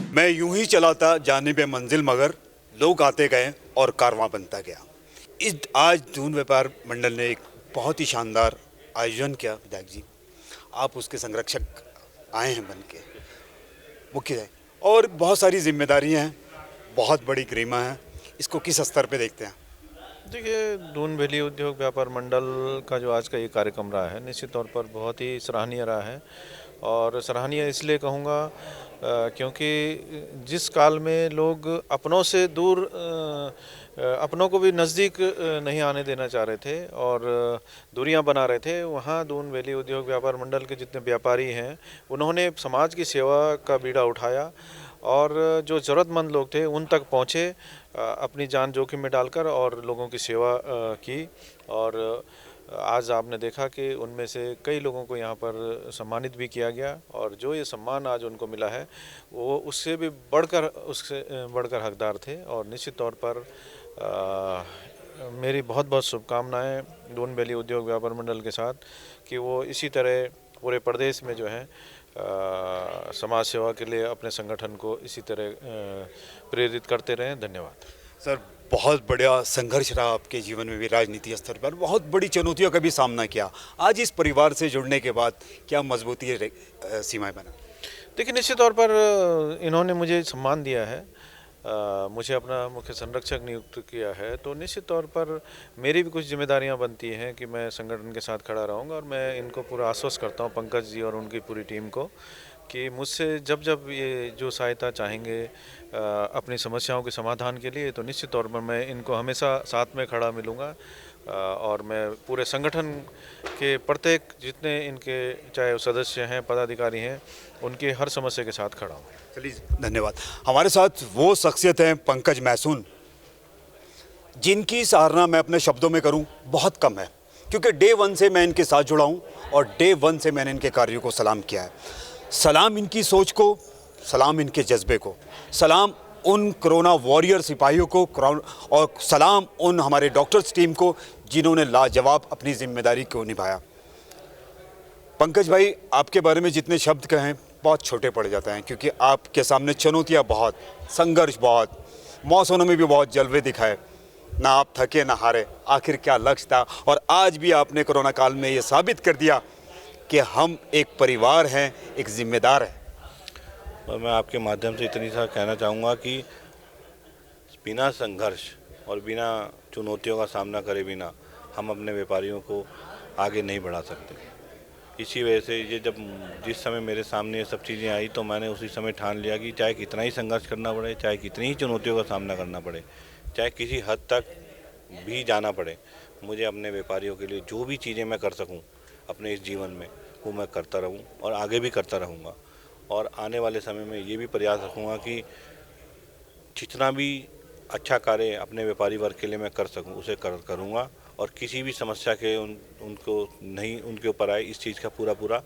मैं यूं ही चला था जानिबे मंजिल, मगर लोग आते गए और कारवां बनता गया। इस आज दून व्यापार मंडल ने एक बहुत ही शानदार आयोजन किया। विधायक जी, आप उसके संरक्षक आए हैं बन के, मुख्य है, और बहुत सारी जिम्मेदारियां हैं, बहुत बड़ी गरिमा है। इसको किस स्तर पे देखते हैं? देखिए, दून वैली उद्योग व्यापार मंडल का जो आज का ये कार्यक्रम रहा है, निश्चित तौर पर बहुत ही सराहनीय रहा है। और सराहनीय इसलिए कहूँगा क्योंकि जिस काल में लोग अपनों से दूर अपनों को भी नज़दीक नहीं आने देना चाह रहे थे और दूरियां बना रहे थे, वहाँ दून वैली उद्योग व्यापार मंडल के जितने व्यापारी हैं, उन्होंने समाज की सेवा का बीड़ा उठाया और जो ज़रूरतमंद लोग थे उन तक पहुँचे, अपनी जान जोखिम में डालकर और लोगों की सेवा की। और आज आपने देखा कि उनमें से कई लोगों को यहाँ पर सम्मानित भी किया गया और जो ये सम्मान आज उनको मिला है वो उससे भी बढ़कर हकदार थे। और निश्चित तौर पर मेरी बहुत बहुत शुभकामनाएं दून वैली उद्योग व्यापार मंडल के साथ कि वो इसी तरह पूरे प्रदेश में जो है समाज सेवा के लिए अपने संगठन को इसी तरह प्रेरित करते रहें। धन्यवाद सर। बहुत बढ़िया संघर्ष रहा आपके जीवन में भी, राजनीति स्तर पर बहुत बड़ी चुनौतियों का भी सामना किया। आज इस परिवार से जुड़ने के बाद क्या मजबूती सीमाएं बना? देखिए, निश्चित तौर पर इन्होंने मुझे सम्मान दिया है, मुझे अपना मुख्य संरक्षक नियुक्त किया है, तो निश्चित तौर पर मेरी भी कुछ जिम्मेदारियां बनती हैं कि मैं संगठन के साथ खड़ा रहूंगा। और मैं इनको पूरा आश्वस्त करता हूं, पंकज जी और उनकी पूरी टीम को, कि मुझसे जब जब ये जो सहायता चाहेंगे अपनी समस्याओं के समाधान के लिए, तो निश्चित तौर पर मैं इनको हमेशा साथ में खड़ा मिलूँगा। और मैं पूरे संगठन के प्रत्येक जितने इनके चाहे वो सदस्य हैं, पदाधिकारी हैं, उनकी हर समस्या के साथ खड़ा हूँ। चलिए, धन्यवाद। हमारे साथ वो शख्सियत हैं पंकज मैसून, जिनकी सराहना मैं अपने शब्दों में करूं बहुत कम है, क्योंकि डे वन से मैं इनके साथ जुड़ा हूं और डे वन से मैंने इनके कार्यों को सलाम किया है। सलाम इनकी सोच को, सलाम इनके जज्बे को, सलाम उन कोरोना वॉरियर सिपाहियों को, और सलाम उन हमारे डॉक्टर्स टीम को जिन्होंने लाजवाब अपनी जिम्मेदारी को निभाया। पंकज भाई, आपके बारे में जितने शब्द कहें बहुत छोटे पड़ जाते हैं, क्योंकि आपके सामने चुनौतियां बहुत, संघर्ष बहुत, मौसमों में भी बहुत जलवे दिखाए, ना आप थके ना हारे। आखिर क्या लक्ष्य था, और आज भी आपने कोरोना काल में ये साबित कर दिया कि हम एक परिवार हैं, एक जिम्मेदार हैं। और मैं आपके माध्यम से इतनी सा कहना चाहूँगा कि बिना संघर्ष और बिना चुनौतियों का सामना करे बिना हम अपने व्यापारियों को आगे नहीं बढ़ा सकते। इसी वजह से ये जिस समय मेरे सामने ये सब चीज़ें आई, तो मैंने उसी समय ठान लिया कि चाहे कितना ही संघर्ष करना पड़े, चाहे कितनी ही चुनौतियों का सामना करना पड़े, चाहे किसी हद तक भी जाना पड़े, मुझे अपने व्यापारियों के लिए जो भी चीज़ें मैं कर सकूं अपने इस जीवन में, वो मैं करता रहूं और आगे भी करता रहूंगा। और आने वाले समय में ये भी प्रयास रखूंगा कि जितना भी अच्छा कार्य अपने व्यापारी वर्ग के लिए मैं कर सकूं उसे करूंगा, और किसी भी समस्या के उनके ऊपर आए, इस चीज़ का पूरा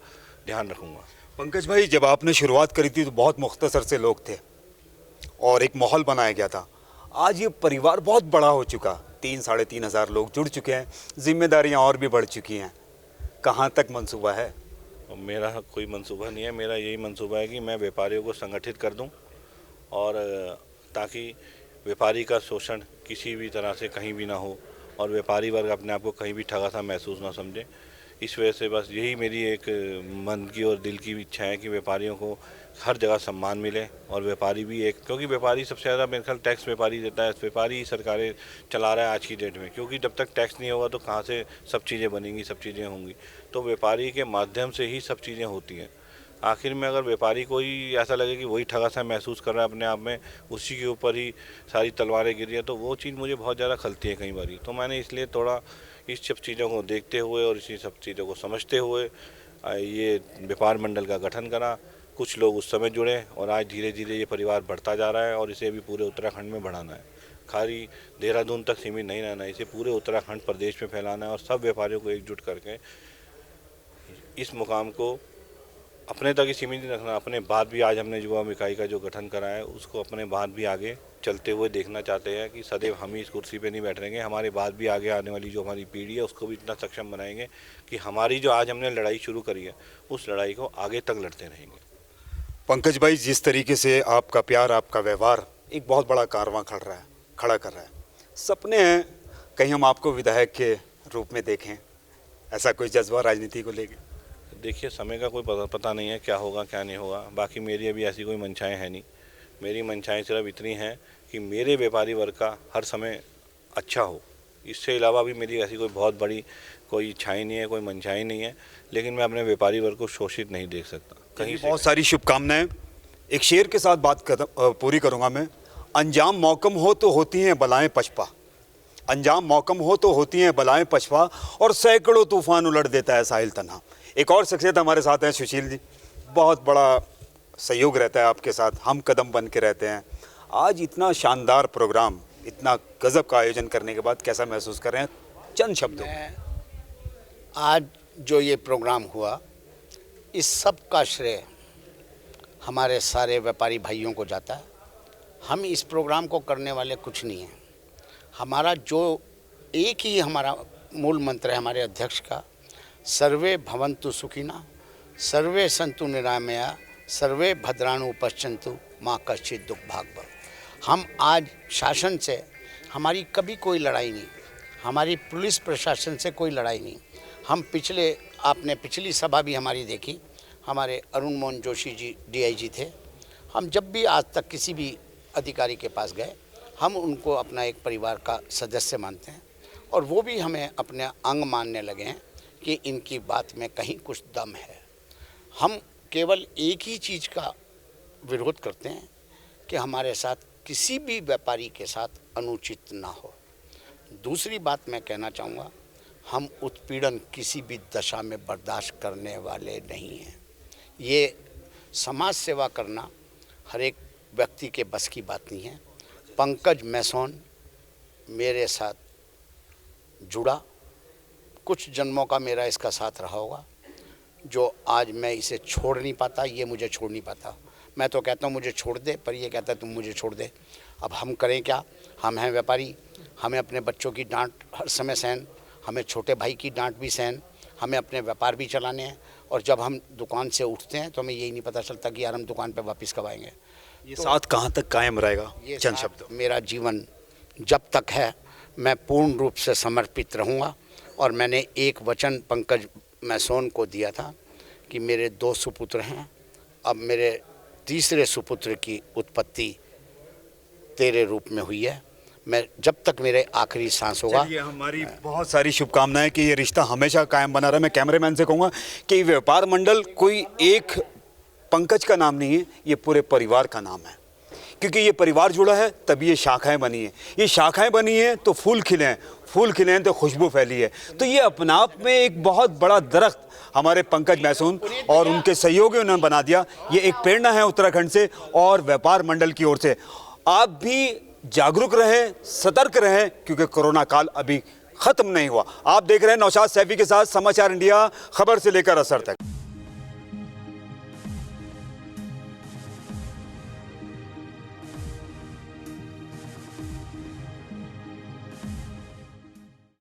ध्यान रखूंगा। पंकज भाई, जब आपने शुरुआत करी थी तो बहुत मुख्तसर से लोग थे और एक माहौल बनाया गया था। आज ये परिवार बहुत बड़ा हो चुका, 3-3.5 हज़ार लोग जुड़ चुके हैं, जिम्मेदारियां और भी बढ़ चुकी हैं। कहाँ तक मंसूबा है? मेरा कोई मंसूबा नहीं है, मेरा यही मंसूबा है कि मैं व्यापारियों को संगठित कर दूं, और ताकि व्यापारी का शोषण किसी भी तरह से कहीं भी ना हो और व्यापारी वर्ग अपने आप को कहीं भी ठगा सा महसूस ना समझे। इस वजह से बस यही मेरी एक मन की और दिल की इच्छा है कि व्यापारियों को हर जगह सम्मान मिले, और व्यापारी भी क्योंकि व्यापारी सबसे ज़्यादा मेरे ख्याल टैक्स व्यापारी देता है, व्यापारी ही सरकारें चला रहा है आज की डेट में, क्योंकि जब तक टैक्स नहीं होगा तो कहाँ से सब चीज़ें बनेंगी, सब चीज़ें होंगी। तो व्यापारी के माध्यम से ही सब चीज़ें होती हैं। आखिर में अगर व्यापारी को ही ऐसा लगे कि वही ठगा सा महसूस कर रहा है अपने आप में, उसी के ऊपर ही सारी तलवारें गिरी हैं, तो वो चीज़ मुझे बहुत ज़्यादा खलती है कई बारी। तो मैंने इसलिए थोड़ा इस सब चीज़ों को देखते हुए और इसी सब चीज़ों को समझते हुए ये व्यापार मंडल का गठन करा। कुछ लोग उस समय जुड़े और आज धीरे धीरे ये परिवार बढ़ता जा रहा है, और इसे भी पूरे उत्तराखंड में बढ़ाना है। खाली देहरादून तक सीमित नहीं रहना है, इसे पूरे उत्तराखंड प्रदेश में फैलाना है और सब व्यापारियों को एकजुट करके इस मुकाम को अपने तक ही सीमित नहीं रखना। अपने बाद भी आज हमने युवा इकाई का जो गठन करा है उसको अपने बाद भी आगे चलते हुए देखना चाहते हैं कि सदैव हम ही इस कुर्सी पे नहीं बैठेंगे, हमारे बाद भी आगे आने वाली जो हमारी पीढ़ी है उसको भी इतना सक्षम बनाएंगे कि हमारी जो आज हमने लड़ाई शुरू करी है उस लड़ाई को आगे तक लड़ते रहेंगे। पंकज भाई, जिस तरीके से आपका प्यार, आपका व्यवहार एक बहुत बड़ा कारवां खड़ा कर रहा है। सपने हैं कहीं हम आपको विधायक के रूप में देखें, ऐसा कोई जज्बा राजनीति को लेके? देखिए, समय का कोई पता नहीं है क्या होगा क्या नहीं होगा। बाकी मेरी अभी ऐसी कोई मंशाएं हैं नहीं। मेरी मंशाएं सिर्फ इतनी हैं कि मेरे व्यापारी वर्ग का हर समय अच्छा हो। इससे अलावा भी मेरी ऐसी कोई बहुत बड़ी कोई इच्छाएं नहीं है, कोई मंशाएं नहीं है। लेकिन मैं अपने व्यापारी वर्ग को शोषित नहीं देख सकता कहीं से। बहुत सारी शुभकामनाएं। एक शेर के साथ पूरी करूंगा मैं। अंजाम मौकम हो तो होती हैं बलाएं पछपा, अंजाम मौकम हो तो होती हैं बलाएं पछपा, और सैकड़ों तूफान उलट देता है साहिल तन्हा। एक और शख्सियत हमारे साथ हैं, सुशील जी। बहुत बड़ा सहयोग रहता है आपके साथ, हम कदम बन के रहते हैं। आज इतना शानदार प्रोग्राम, इतना गजब का आयोजन करने के बाद कैसा महसूस कर रहे हैं, चंद शब्दों? आज जो ये प्रोग्राम हुआ, इस सब का श्रेय हमारे सारे व्यापारी भाइयों को जाता है। हम इस प्रोग्राम को करने वाले कुछ नहीं हैं। हमारा जो एक ही हमारा मूल मंत्र है हमारे अध्यक्ष का, सर्वे भवन्तु सुखिना, सर्वे सन्तु निरामया, सर्वे भद्राणु पश्यन्तु, माँ कश्चित् दुख भाग भव। हम आज शासन से हमारी कभी कोई लड़ाई नहीं, हमारी पुलिस प्रशासन से कोई लड़ाई नहीं। हम आपने पिछली सभा भी हमारी देखी, हमारे अरुण मोहन जोशी जी डीआईजी थे। हम जब भी आज तक किसी भी अधिकारी के पास गए, हम उनको अपना एक परिवार का सदस्य मानते हैं, और वो भी हमें अपने अंग मानने लगे हैं कि इनकी बात में कहीं कुछ दम है। हम केवल एक ही चीज़ का विरोध करते हैं कि हमारे साथ किसी भी व्यापारी के साथ अनुचित ना हो। दूसरी बात मैं कहना चाहूँगा, हम उत्पीड़न किसी भी दशा में बर्दाश्त करने वाले नहीं हैं। ये समाज सेवा करना हर एक व्यक्ति के बस की बात नहीं है। पंकज मैसोन मेरे साथ जुड़ा, कुछ जन्मों का मेरा इसका साथ रहा होगा, जो आज मैं इसे छोड़ नहीं पाता, ये मुझे छोड़ नहीं पाता। मैं तो कहता हूँ मुझे छोड़ दे, पर ये कहता है तुम मुझे छोड़ दे। अब हम करें क्या? हम हैं व्यापारी, हमें अपने बच्चों की डांट हर समय सहन, हमें छोटे भाई की डांट भी सहन, हमें अपने व्यापार भी चलाने हैं। और जब हम दुकान से उठते हैं तो हमें यही नहीं पता चलता कि यार हम दुकान पे वापस कब आएंगे। ये साथ कहाँ तक कायम रहेगा? ये चंद शब्द। मेरा जीवन जब तक है, मैं पूर्ण रूप से समर्पित रहूँगा। और मैंने एक वचन पंकज मैसोन को दिया था कि मेरे 2 सुपुत्र हैं, अब मेरे तीसरे सुपुत्र की उत्पत्ति तेरे रूप में हुई है। मैं जब तक मेरे आखिरी सांस होगा। चलिए, हमारी बहुत सारी शुभकामनाएं कि ये रिश्ता हमेशा कायम बना रहे। मैं कैमरेमैन से कहूँगा कि व्यापार मंडल कोई एक पंकज का नाम नहीं है, ये पूरे परिवार का नाम है। क्योंकि ये परिवार जुड़ा है तभी ये शाखाएं बनी हैं। ये शाखाएं बनी हैं तो फूल खिले हैं, फूल खिले हैं तो खुशबू फैली है। तो ये अपने आप में एक बहुत बड़ा दरख्त हमारे पंकज मैसोन और उन्होंने सहयोगियों ने बना दिया। ये एक प्रेरणा है उत्तराखंड से और व्यापार मंडल की ओर से। आप भी जागरूक रहें, सतर्क रहें, क्योंकि कोरोना काल अभी खत्म नहीं हुआ। आप देख रहे हैं नौशाद सैफी के साथ समाचार इंडिया, खबर से लेकर असर तक।